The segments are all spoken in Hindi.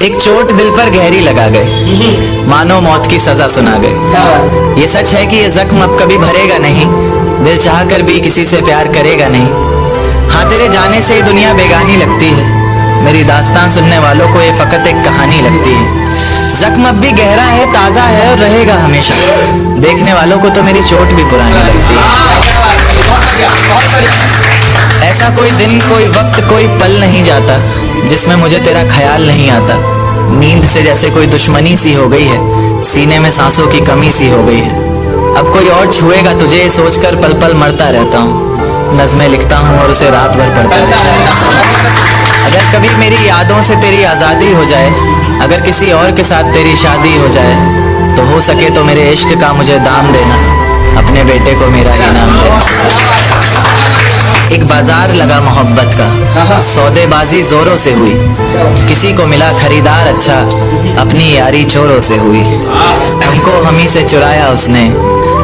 एक चोट दिल पर गहरी लगा गए, मानो मौत की सजा सुना गए। ये सच है कि ये जख्म अब कभी भरेगा नहीं, दिल चाह कर भी किसी से प्यार करेगा नहीं। हाँ, तेरे जाने से दुनिया बेगानी लगती है, मेरी दास्तान सुनने वालों को ये फकत एक कहानी लगती है। जख्म अब भी गहरा है, ताजा है और रहेगा हमेशा, देखने वालों को तो मेरी चोट भी पुरानी लगती है। ऐसा कोई दिन, कोई वक्त, कोई पल नहीं जाता जिसमें मुझे तेरा ख्याल नहीं आता। नींद से जैसे कोई दुश्मनी सी हो गई है, सीने में सांसों की कमी सी हो गई है। अब कोई और छुएगा तुझे सोचकर पल पल मरता रहता हूँ, नज़्में लिखता हूँ और उसे रात भर पढ़ता रहता हूँ। अगर कभी मेरी यादों से तेरी आज़ादी हो जाए, अगर किसी और के साथ तेरी शादी हो जाए, तो हो सके तो मेरे इश्क का मुझे दाम देना, अपने बेटे को मेरा ही नाम देना। एक बाजार लगा मोहब्बत का, सौदेबाजी जोरों से हुई, किसी को मिला खरीदार अच्छा, अपनी यारी चोरों से हुई। हमको हमी से चुराया उसने,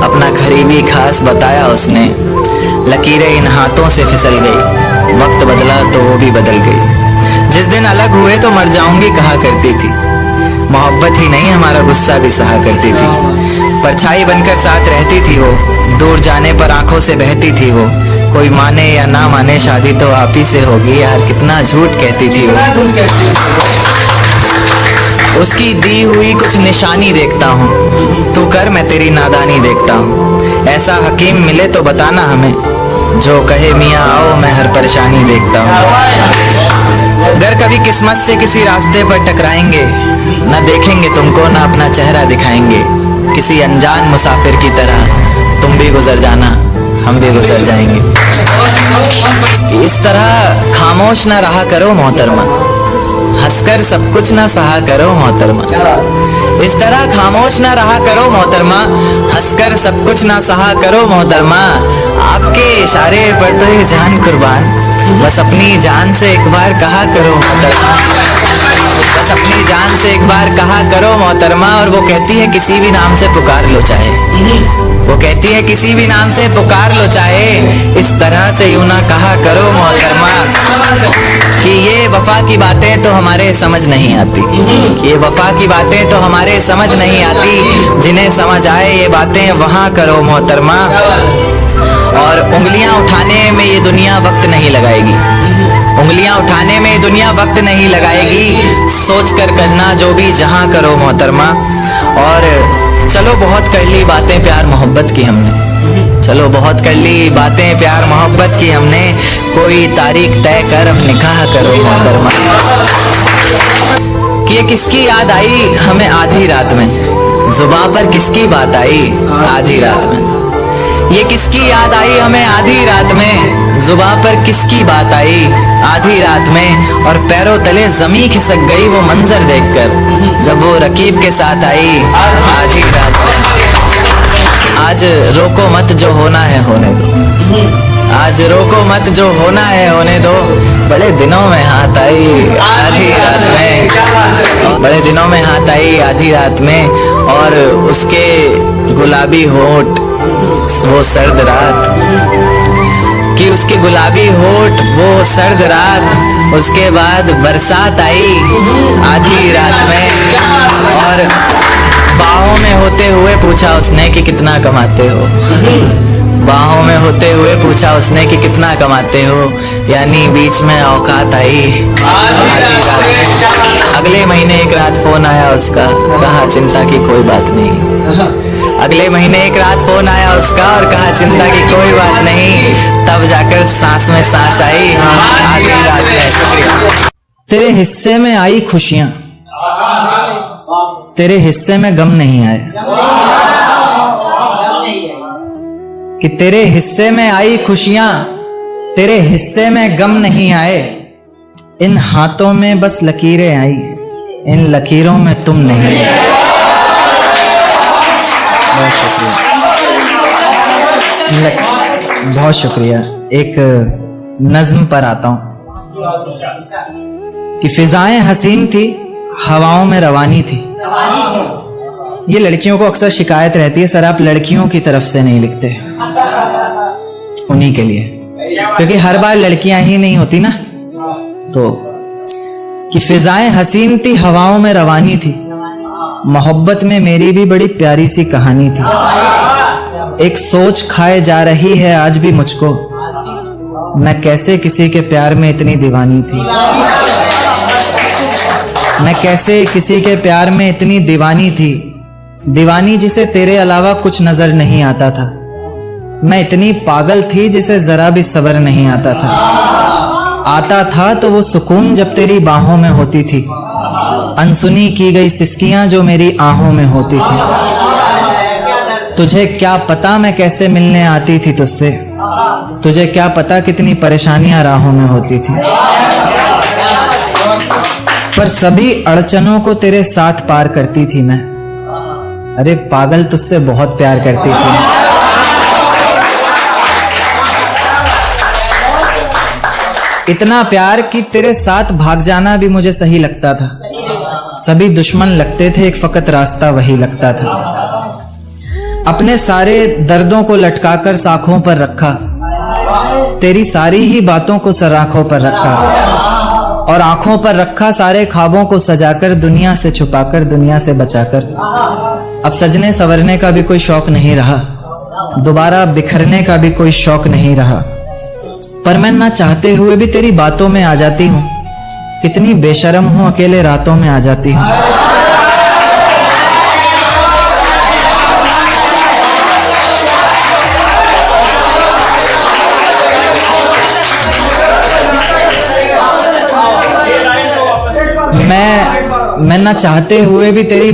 अपना करीबी खास बताया उसने। लकीरें इन हाथों से फिसल गई, वक्त बदला तो वो भी बदल गई। जिस दिन अलग हुए तो मर जाऊंगी कहा करती थी, मोहब्बत ही नहीं हमारा गुस्सा भी सहा करती थी। परछाई बनकर साथ रहती थी वो, दूर जाने पर आंखों से बहती थी वो। कोई माने या ना माने शादी तो आप ही से होगी, यार कितना झूठ कहती थी वो। उसकी दी हुई कुछ निशानी देखता हूँ, तू कर मैं तेरी नादानी देखता हूँ। ऐसा हकीम मिले तो बताना हमें, जो कहे मियाँ आओ मैं हर परेशानी देखता हूँ। अगर कभी किस्मत से किसी रास्ते पर टकराएंगे, न देखेंगे तुमको न अपना चेहरा दिखाएंगे। किसी अनजान मुसाफिर की तरह तुम भी गुजर जाना, हम भी गुजर जाएंगे। इस तरह खामोश ना रहा करो मोहतरमा, हंसकर सब कुछ ना सहा करो मोहतरमा। इस तरह खामोश ना रहा करो मोहतरमा, हंसकर सब कुछ ना सहा करो मोहतरमा। आपके इशारे पर तो ये जान कुर्बान, बस अपनी जान से एक बार कहा करो मोहतरमा, बस अपनी जान से एक बार कहा करो मोहतरमा। और वो कहती है किसी भी नाम से पुकार लो चाहे, वो कहती है किसी भी नाम से पुकार लो चाहे, इस तरह से यूं ना कहा करो मोहतरमा कि ये वफा की बातें तो हमारे समझ नहीं आती, ये वफा की बातें तो हमारे समझ नहीं आती। जिन्हें समझ आए ये बातें वहाँ करो मोहतरमा। और उंगलियां उठाने में ये दुनिया वक्त नहीं लगाएगी, उंगलियां उठाने में दुनिया वक्त नहीं लगाएगी। सोच कर करना जो भी जहां करो मोहतरमा। और चलो बहुत कर ली बातें प्यार मोहब्बत की हमने, चलो बहुत कर ली बातें प्यार मोहब्बत की हमने। कोई तारीख तय कर अब निकाह करो मोहतरमा। कि ये किसकी याद आई हमें आधी रात में, जुबां पर किसकी बात आई आधी रात में। ये किसकी याद आई हमें आधी रात में, जुबां पर किसकी बात आई आधी रात में। और पैरों तले जमी खिसक गई वो मंजर देखकर, जब वो रकीब के साथ आई आधी रात में। आज रोको मत जो होना है होने दो, आज रोको मत जो होना है होने दो। बड़े दिनों में हाथ आई आधी रात में, बड़े दिनों में हाथ आई आधी रात में। और उसके गुलाबी होठ वो सर्द रात, कि उसके गुलाबी होठ वो सर्द रात। उसके बाद बरसात आई आधी रात में, और बाहों में होते हुए पूछा उसने कि कितना कमाते हो, बाहों में होते हुए पूछा उसने कि कितना कमाते हो। यानी बीच में औकात आई आधी रात में। अगले महीने एक रात फोन आया उसका, कहा चिंता की कोई बात नहीं। अगले महीने एक रात फोन आया उसका और कहा चिंता की कोई बात नहीं। तब जाकर सांस में सांस आई आधी रात में। तेरे हिस्से में आई खुशियां, तेरे हिस्से में गम नहीं आया। कि तेरे हिस्से में आई खुशियां, तेरे हिस्से में गम नहीं आए। इन हाथों में बस लकीरें आई, इन लकीरों में तुम नहीं आए। बहुत शुक्रिया, बहुत शुक्रिया। एक नज्म पर आता हूं कि फिजाएं हसीन थी, हवाओं में रवानी थी। ये लड़कियों को अक्सर शिकायत रहती है, सर आप लड़कियों की तरफ से नहीं लिखते। उन्हीं के लिए, क्योंकि हर बार लड़कियां ही नहीं होती ना। तो कि फिजाएं हसीन थी, हवाओं में रवानी थी, मोहब्बत में मेरी भी बड़ी प्यारी सी कहानी थी। एक सोच खाए जा रही है आज भी मुझको, मैं कैसे किसी के प्यार में इतनी दीवानी थी। मैं कैसे किसी के प्यार में इतनी दीवानी थी, दीवानी जिसे तेरे अलावा कुछ नजर नहीं आता था। मैं इतनी पागल थी जिसे जरा भी सब्र नहीं आता था। आता था तो वो सुकून जब तेरी बाहों में होती थी, अनसुनी की गई सिसकियां जो मेरी आहों में होती थी। तुझे क्या पता मैं कैसे मिलने आती थी तुझसे, तुझे क्या पता कितनी परेशानियां राहों में होती थी। पर सभी अड़चनों को तेरे साथ पार करती थी मैं। अरे पागल, तुझसे बहुत प्यार करती थी। इतना प्यार कि तेरे साथ भाग जाना भी मुझे सही लगता था। सभी दुश्मन लगते थे, एक फकत रास्ता वही लगता था। अपने सारे दर्दों को लटकाकर साखों पर रखा, तेरी सारी ही बातों को सराखों पर रखा, और आंखों पर रखा सारे ख्वाबों को सजाकर, दुनिया से छुपाकर, दुनिया से बचाकर। अब सजने संवरने का भी कोई शौक नहीं रहा, दोबारा बिखरने का भी कोई शौक नहीं रहा। पर मैं ना चाहते हुए भी तेरी बातों में आ जाती हूँ। कितनी बेशर्म हूँ, अकेले रातों में आ जाती हूँ। मैं ना चाहते हुए भी तेरी